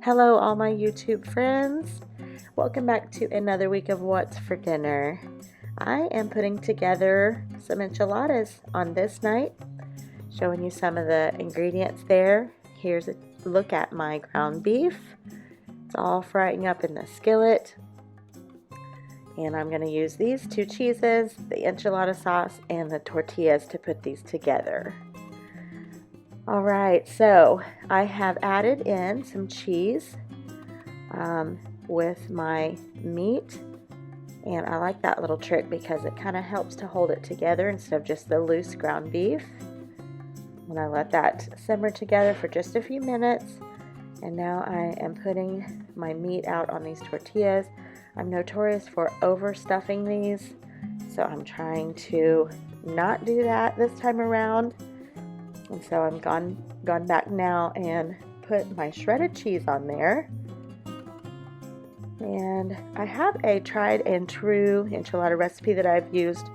Hello all my YouTube friends. Welcome back to another week of What's for Dinner. I am putting together some enchiladas on this night, showing you some of the ingredients there. Here's a look at my ground beef. It's all frying up in the skillet. And I'm going to use these two cheeses, the enchilada sauce, and the tortillas to put these together. Alright, so I have added in some cheese with my meat, and I like that little trick because it kind of helps to hold it together instead of just the loose ground beef. And I let that simmer together for just a few minutes, and now I am putting my meat out on these tortillas. I'm notorious for overstuffing these, so I'm trying to not do that this time around. And so I'm gone back now and put my shredded cheese on there. And I have a tried and true enchilada recipe that I've used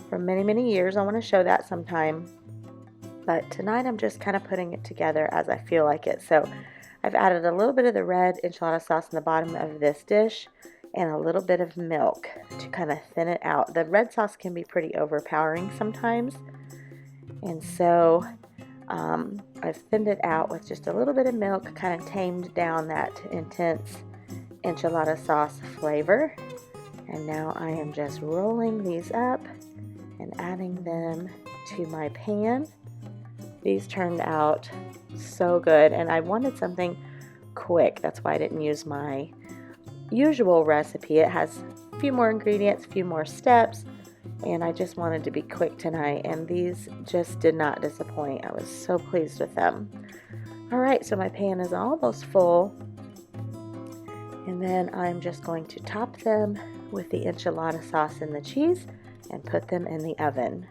for many years. I want to show that sometime. But tonight I'm just kind of putting it together as I feel like it. So I've added a little bit of the red enchilada sauce in the bottom of this dish and a little bit of milk to kind of thin it out. The red sauce can be pretty overpowering sometimes. And so I've thinned it out with just a little bit of milk, kind of tamed down that intense enchilada sauce flavor. And now I am just rolling these up and adding them to my pan. These turned out so good, and I wanted something quick. That's why I didn't use my usual recipe. It has a few more ingredients, a few more steps, and I just wanted to be quick tonight, and these just did not disappoint. I was so pleased with them. Alright, so my pan is almost full, and then I'm just going to top them with the enchilada sauce and the cheese and put them in the oven.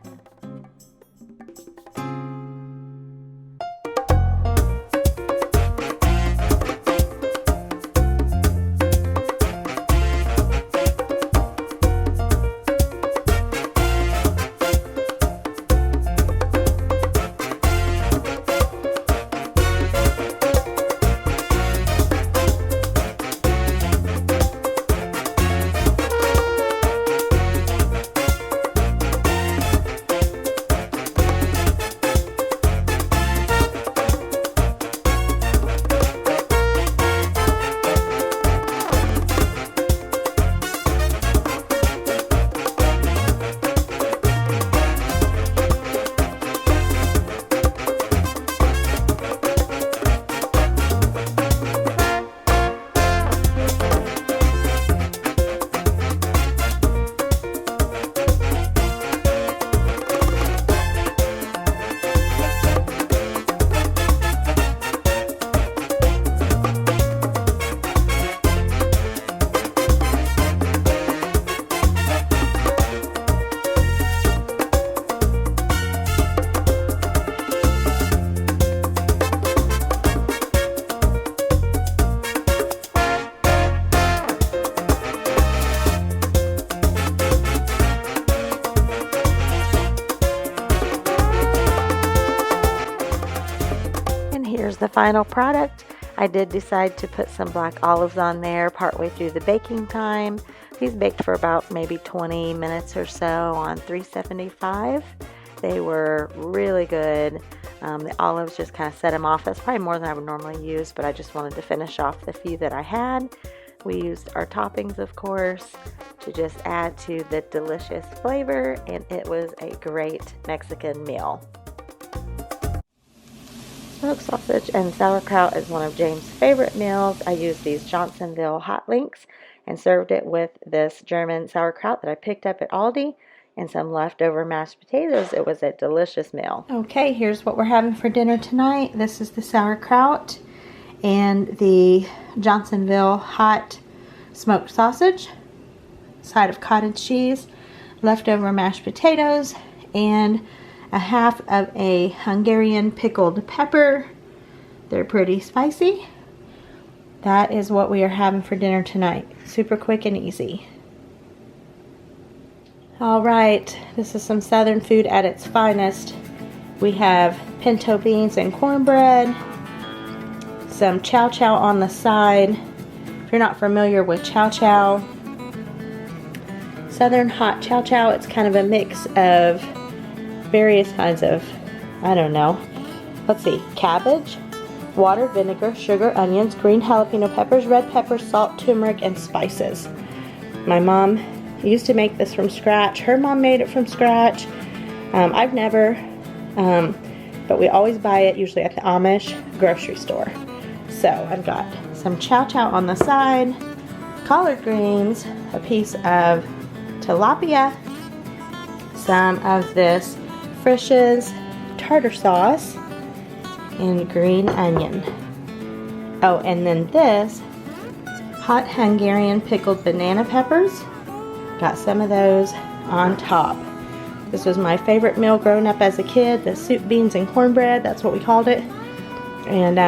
Here's the final product. I did decide to put some black olives on there partway through the baking time. These baked for about maybe 20 minutes or so on 375. They were really good. The olives just kind of set them off. That's probably more than I would normally use, but I just wanted to finish off the few that I had. We used our toppings, of course, to just add to the delicious flavor, and it was a great Mexican meal. Smoked sausage and sauerkraut is one of James' favorite meals. I used these Johnsonville hot links and served it with this German sauerkraut that I picked up at Aldi and some leftover mashed potatoes. It was a delicious meal. Okay, here's what we're having for dinner tonight. This is the sauerkraut and the Johnsonville hot smoked sausage, side of cottage cheese, leftover mashed potatoes, and a half of a Hungarian pickled pepper. They're pretty spicy. That is what we are having for dinner tonight. Super quick and easy. Alright, this is some Southern food at its finest. We have pinto beans and cornbread, some chow chow on the side. If you're not familiar with chow chow, Southern hot chow chow, it's kind of a mix of various kinds of, I don't know, let's see, cabbage, water, vinegar, sugar, onions, green jalapeno peppers, red pepper, salt, turmeric, and spices. My mom used to make this from scratch. Her mom made it from scratch. I've never, but we always buy it usually at the Amish grocery store. So I've got some chow chow on the side, collard greens, a piece of tilapia, some of this Frisch's tartar sauce, and green onion. Oh, and then this hot Hungarian pickled banana peppers. Got some of those on top. This was my favorite meal growing up as a kid, the soup, beans, and cornbread. That's what we called it. And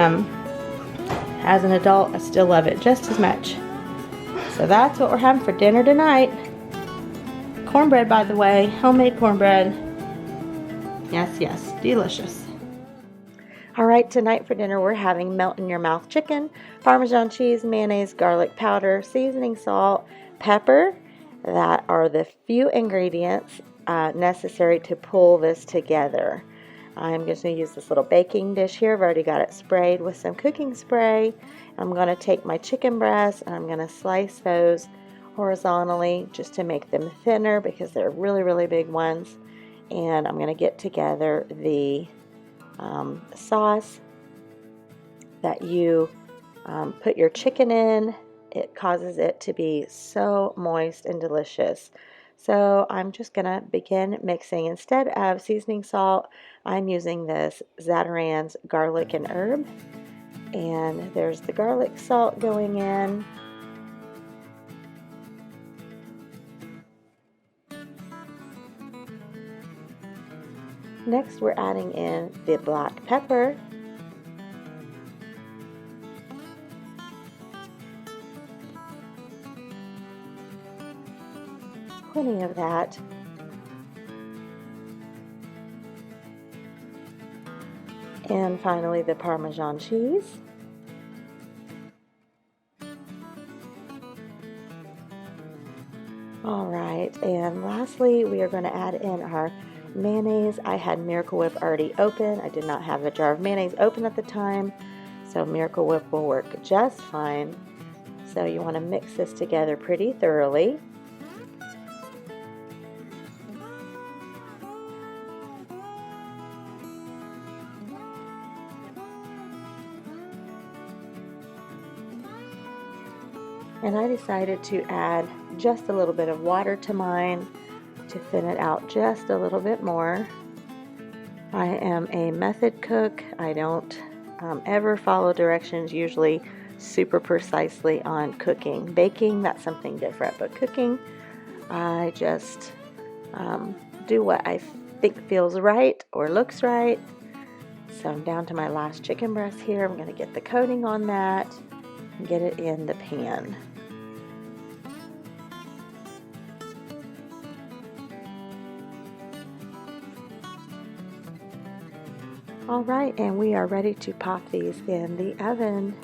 as an adult, I still love it just as much. So that's what we're having for dinner tonight. Cornbread, by the way, homemade cornbread. Yes, yes, delicious. All right, tonight for dinner we're having melt-in-your-mouth chicken, Parmesan cheese, mayonnaise, garlic powder, seasoning salt, pepper. That are the few ingredients necessary to pull this together. I'm just going to use this little baking dish here. I've already got it sprayed with some cooking spray. I'm going to take my chicken breasts and I'm going to slice those horizontally just to make them thinner because they're really, really big ones. And I'm going to get together the sauce that you put your chicken in. It causes it to be so moist and delicious. So I'm just going to begin mixing. Instead of seasoning salt, I'm using this Zatarain's garlic and herb. And there's the garlic salt going in. Next, we're adding in the black pepper. Plenty of that. And finally, the Parmesan cheese. All right, and lastly, we are going to add in our mayonnaise. I had Miracle Whip already open. I did not have a jar of mayonnaise open at the time, so Miracle Whip will work just fine. So you want to mix this together pretty thoroughly. And I decided to add just a little bit of water to mine to thin it out just a little bit more. I am a method cook. I don't ever follow directions usually super precisely on cooking. Baking, that's something different, but cooking, I just do what I think feels right or looks right. So I'm down to my last chicken breast here. I'm going to get the coating on that and get it in the pan. All right, and we are ready to pop these in the oven.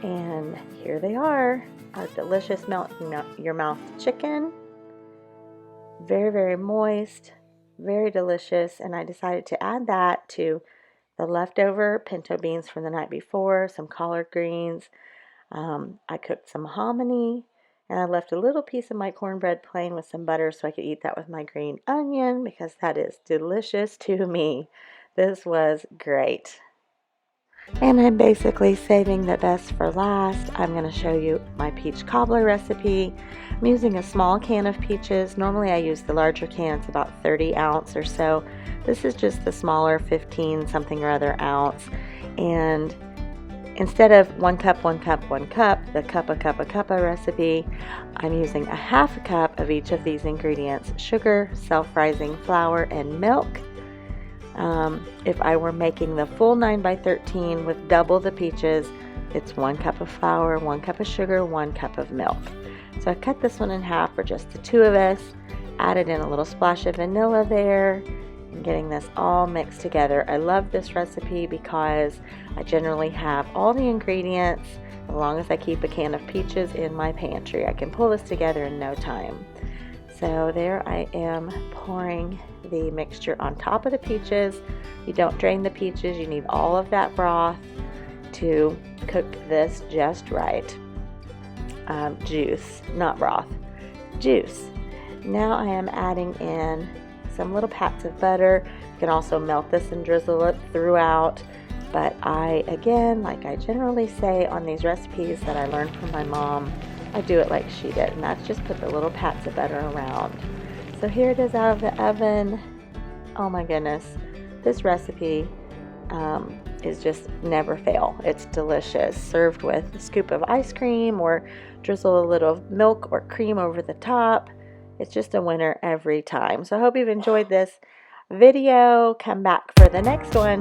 And here they are, our delicious melt-in-your-mouth chicken. Very, very moist, very delicious. And I decided to add that to the leftover pinto beans from the night before, some collard greens. I cooked some hominy, and I left a little piece of my cornbread plain with some butter so I could eat that with my green onion because that is delicious to me. This was great. And I'm basically saving the best for last. I'm going to show you my peach cobbler recipe. I'm using a small can of peaches. Normally I use the larger can. It's about 30 ounce or so. This is just the smaller 15 something or other ounce. And instead of 1 cup, 1 cup, 1 cup, the cuppa recipe, I'm using a half a cup of each of these ingredients: sugar, self-rising flour, and milk. If I were making the full 9x13 with double the peaches, it's 1 cup of flour, 1 cup of sugar, 1 cup of milk. So I cut this one in half for just the two of us, added in a little splash of vanilla there, and getting this all mixed together. I love this recipe because I generally have all the ingredients. As long as I keep a can of peaches in my pantry, I can pull this together in no time. So there I am pouring the mixture on top of the peaches. You don't drain the peaches, you need all of that broth to cook this just right. Juice, not broth, juice. Now I am adding in some little pats of butter. You can also melt this and drizzle it throughout. But again, like I generally say on these recipes that I learned from my mom, I do it like she did, and that's just put the little pats of butter around. So here it is out of the oven. Oh my goodness, this recipe is just never fail. It's delicious. Served with a scoop of ice cream or drizzle a little milk or cream over the top. It's just a winner every time. So I hope you've enjoyed this video. Come back for the next one.